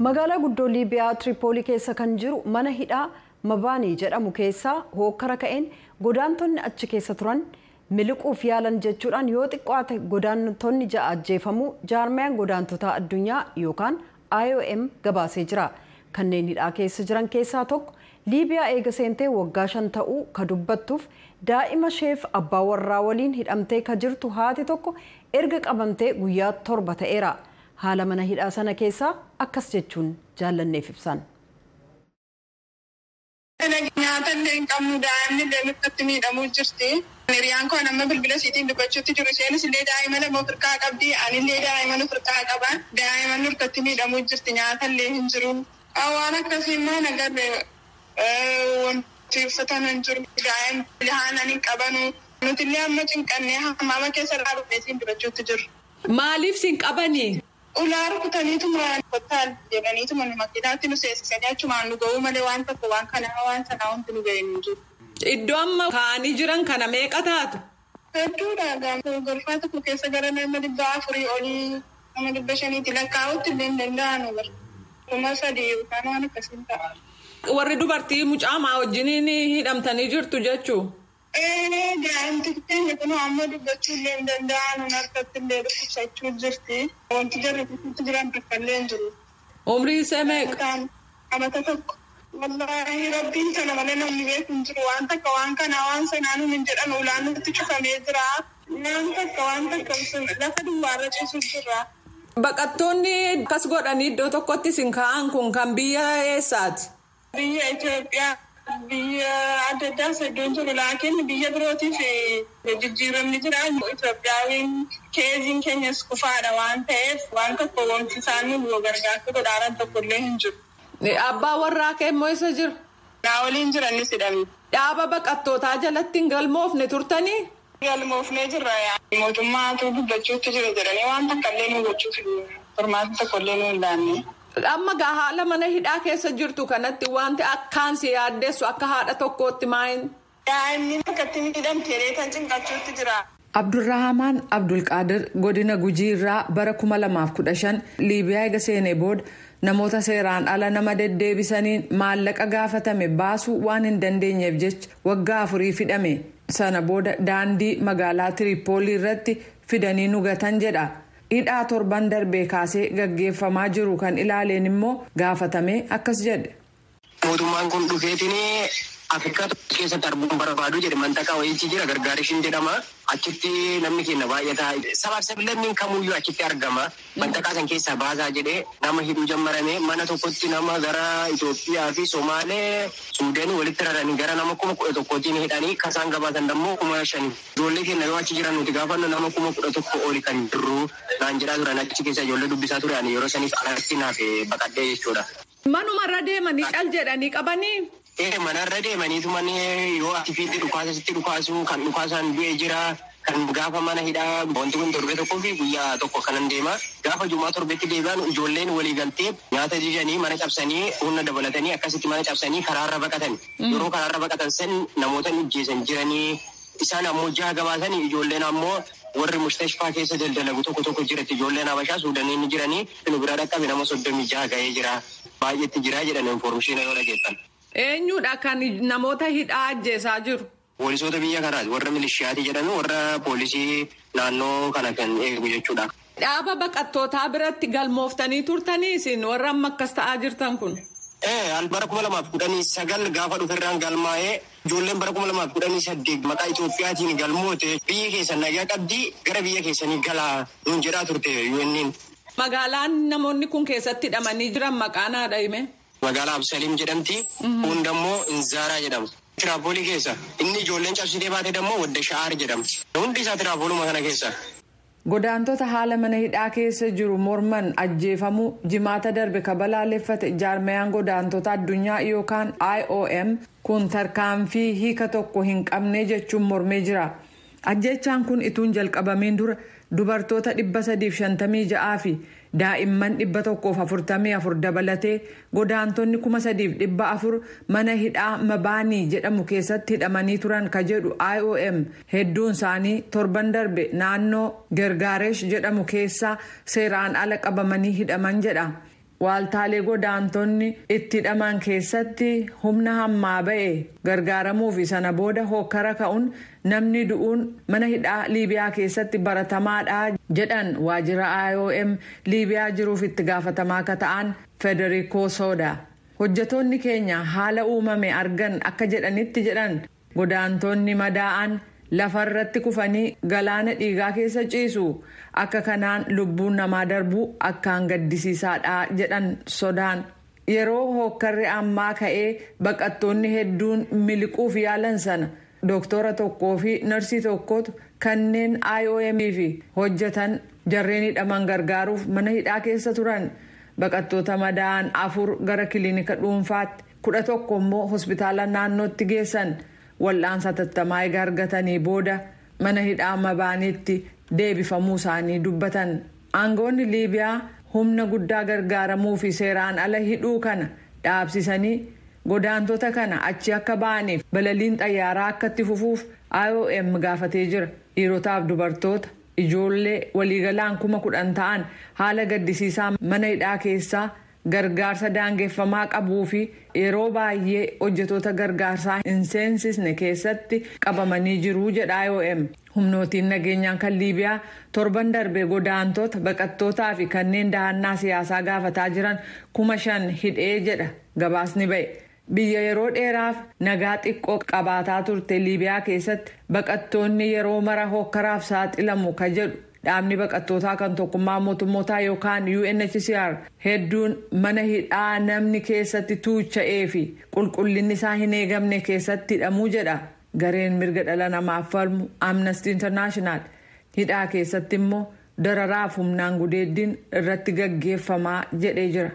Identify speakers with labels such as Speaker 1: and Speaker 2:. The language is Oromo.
Speaker 1: Magaalaa guddoo Liibiyaa Tripoolii keessa kan jiru mana hidhaa Mabaanii jedhamu keessaa hookkara ka'een godaantonni achi keessa turan miliquuf yaalan jechuudhaan yoo xiqqaate godaantonni 6 ajjeefamuu jaarmiyaan godaantotaa addunyaa yookaan IOM gabaasee jira. Kanneen hidhaa keessa jiran keessaa tokko Liibiyaa eega seentee waggaa 5 ta'uu ka dubbattuuf daa'ima isheef abbaa warraa waliin hidhamtee ka jirtu haati tokko erga qabamtee guyyaa 7 ta'eera. Haala mana hidhaa sana keessaa akkas jechuun jaallanneef ibsan.
Speaker 2: Nyaata illee hin qabnu daa'imni illee nutti miidhamuu jirti. Hiriyaan koo nama bilbila isiitiin dubbachuutti jiru. Isheenis illee daa'ima lama ofirkaa qabdi. Ani illee daa'ima ofirkaa qaba. Daa'ima nutti miidhamuu jirti. Nyaata illee hin jiru. Waan akkasii immoo nagarre wanti uffatan hin jiru. Daa'imni haala hin qabanu. Nuti illee amma cinqannee hammaama keessa dhaabbatee isiin dubbachuutti jiru.
Speaker 3: Maaliif sin qabanii?
Speaker 2: Ulaa rukutaniitu muraan kottaan jedhaniitu makiinaatti nu seensisanii achumaan nu ga'uu malee waan tokko waan kanaa waan sanaa wanti nu ga'e hin jiru.
Speaker 3: Iddoo amma kaa'anii jiran kana meeqa taatu?
Speaker 2: Hedduudha. Golfaa tokko keessa gara nama 400 olii nama 500 lakkaa'utti illee hin danda'anu bara. Kuma 3 yookaan waan akkasiin ta'a.
Speaker 3: Warri dubartii mucaamaa wajjiniin hidhamtanii jirtu jechuu?
Speaker 2: Daa'imti keenya kun amma dubbachuu illee hin danda'anu harkatti illee dhukkubsachuu jirti. Wanti jarri kutuutti jiran bakka illee hin jiru.
Speaker 3: Umrii isaa meeqa?
Speaker 2: Amata tokko. Wallaahi rabbiin kana malee namni beeku hin jiru. Waan takka waan kanaa waan sanaa nuun hin jedhan ulaan nutti cufamee jira. Waan takka lafa duwwaarra ciisuu jira.
Speaker 3: Baqattoonni akkas godhanii iddoo tokkotti sin kaa'an kun kan biyya eessaati?
Speaker 2: Biyya Itoophiyaa. Biyya adda addaa hedduun jiru laakiin biyya birootiif jijjiiramni jira. Itoophiyaan keeziin keenyas kufaadha waan ta'eef waan tokko wanti isaan nu gargaartu godhaaran tokko illee hin jiru.
Speaker 3: Abbaa warraa kee immoo isa jiru?
Speaker 2: Naa waliin jiranis hidhame.
Speaker 3: Dhaaba baqattootaa jalatti hin galmoofne turtanii?
Speaker 2: Galmoofnee jirra. Mootummaatu dubbachuutti jira jedhanii waan takka illee nu gochuuf furmaata tokko illee nu hin laanne.
Speaker 3: Amma haala mana hidhaa keessa jirtu kanatti wanti akkaan si yaaddeessu akka haadha tokkootti maayin?
Speaker 2: Daa'imni akkatti miidhamtee kan cinqachuutti jira.
Speaker 3: Abdurrahamaan Abdulqaadir godina Gujii irraa bara 2015 Liibiyaa eega seenee booda namoota seeraan ala nama deddeebisaniin maallaqa gaafatame baasuu waan hin dandeenyeef jecha waggaa 4 hidhame. Sana booda daandii magaalaa Tiripoolii irratti fidanii nugatan jedha. Hidhaa 7 darbee kaasee gaggeeffamaa jiru kan ilaaleen immoo gaafatame akkas jedhe.
Speaker 4: Mootummaan kun dhufeetiin Afrikaa keessatti arguun barbaadu jedhe mantaqaa wayiitii jira gargaarishiin jedhama. Achitti namni keenya baay'ataa sabaaf sablammiin kamuyyuu achitti argama. Mantaqaa san keessaa baasaa jedhee nama hidhuu jammarame mana tokkotti nama gara Itoophiyaa fi Somaalee Suudanii walitti raranii gara nama 11,000 hidhanii kasaan gabaasan dammoo 5,000. Ijoollee keenya yoo achi jiran nuti gaafannu nama 11,000 oli kan jirru naan jedhaa turan achi keessa ijoollee dubbisaa turan yeroo saniif alatti naaf baqadhee jechuudha.
Speaker 3: Manumarra deemanii cal jedhanii qabanii?
Speaker 4: Manarra deemaniitu manni yoo ati fiitti dhukaasatti dhukaasu kan dhukaasaan du'e jira kan gaafa mana hidhaa wanti kun torbee tokkoo fi guyyaa tokko kanan deema gaafa jumaa torbeetti deebi'an ijoolleen walii galtee nyaata jijanii mana cabsanii humna dabalatanii akkasitti mana cabsanii karaarra baqatan yeroo karaarra baqatan san namoota ijjeessan jiranii isaan ammoo jaha gabaasan ijoolleen ammoo warri mustashfaa keessa daldalagu tokko jiratti ijoolleen habashaa suudaniin jiranii nu bira dhaqqabe nama 36 ga'ee jira baay'eetti jira jedhan informeeshinii yoo dhageessan.
Speaker 3: Eenyudha kan namoota hidhaa ajjeesaa jiru?
Speaker 4: Poolisoota biyya kanaati. Warra milishiyaati jedhanii warra poolisii naannoo kana kan eegu jechuudha.
Speaker 3: Dhaaba baqattootaa biratti galmooftanii turtanii isin warra amma akkas ta'aa jirtan kun?
Speaker 4: Bara 2019 gaafa dhuferraan galmaa'ee ijoolleen bara 2018 maqaa Itoophiyaatiin galmoote biyya keessa nagaa qabdii gara biyya keessanii galaa nuun jedhaa turte UN'n.
Speaker 3: Magaalaan namoonni kun keessatti hidhamanii jiran maqaan haadha hime?
Speaker 4: Magaalaa Absaliim jedhamti. Kun dammoo Inzaaraa jedhama. Tiraapoolii keessa. Inni ijoolleen cabsitee baate dammoo Wadda Sha'aar jedhamti. Hundi isaa tiraapooluma kana keessa.
Speaker 3: Godaantota haala mana hidhaa keessa jiru morman ajjeefamuu jimaata darbe kabalaaleffate jaarmayaan godaantota addunyaa yookaan IOM kun tarkaanfii hiika tokko hin qabne jechuun mormee jira. Ajjechaan kun ituun jalqabameen dura dubartoota 356 fi daa'imman 144 dabalatee godaantonni 3,400 mana hidhaa Mabaanii jedhamu keessatti hidhamanii turan ka jedhu IOM hedduun isaanii torban darbe naannoo Gergaaresh jedhamu keessaa seeraan ala qabamanii hidhaman jedha. waaltaalee godaantonni itti hidhaman keessatti humna hammaa ba'e gargaaramuu fi sana booda hokkara ka'uun namni du'uun mana hidhaa Liibiyaa keessatti baratamaadha jedhan waajjira IOM Liibiyaa jiruuf itti gaafatamaa akka ta'an Federico Soda. Hojjetoonni keenya haala uumame argan akka jedhanitti jedhan godaantonni madaa'an lafarratti kufanii galaana dhiigaa keessa ciisu akka kanaan lubbuun namaa darbu akkaan gaddisiisaadha jedhan Sodaan. Yeroo hokkarri ammaa ka'ee baqattoonni hedduun miliquuf yaalan sana dooktora tokkoo fi narsii tokkotu kanneen IOM fi hojjetan jarreen hidhaman gargaaruuf mana hidhaa keessa turan. Baqattoota madaa'an 4 gara kiliinika dhuunfaatti 11 immoo hospitaala naannootti geessan. Wal'aansa tattamaa egaa argatanii booda mana hidhaa mabaaniitti deebifamuu isaanii dubbatan. Aangoonni Liibiyaa humna guddaa gargaaramuu fi seeraan ala hidhuu kana dhaabsisanii godaantota kana achi akka ba'aniif balaliin xayyaaraa akka itti fufuuf IOM gaafatee jira. Dhiirotaaf dubartoota ijoollee waliigalaan 10,000 ta'an haala gaddisiisaa mana hidhaa keessaa gargaarsa daangeffamaa qabuu fi yeroo baay'ee hojjetoota gargaarsaa hin seensisne keessatti qabamanii jiru jedha IOM. Humnootiin nageenyaa kan Liibiyaa torban darbe godaantota baqattootaa fi kanneen dahannaa siyaasaa gaafataa jiran 5,000 hidhee jedha gabaasni ba'e. Biyya yeroo dheeraaf nagaa xiqqoo qabaataa turte Liibiyaa keessatti baqattoonni yeroo mara hokkaraaf saaxilamu ka jedhu dhaabni baqattootaa kan tokkummaa mootummootaa yookaan UNHCR hedduun mana hidhaa namni keessatti tuucha'ee fi qulqullinni isaa hin eegamne keessatti hidhamuu jedha. Gareen mirga dhala namaaf falmu Amnesty International hidhaa keessatti immoo dararaaf humnaan gudeeddiin irratti gaggeeffamaa jedhee jira.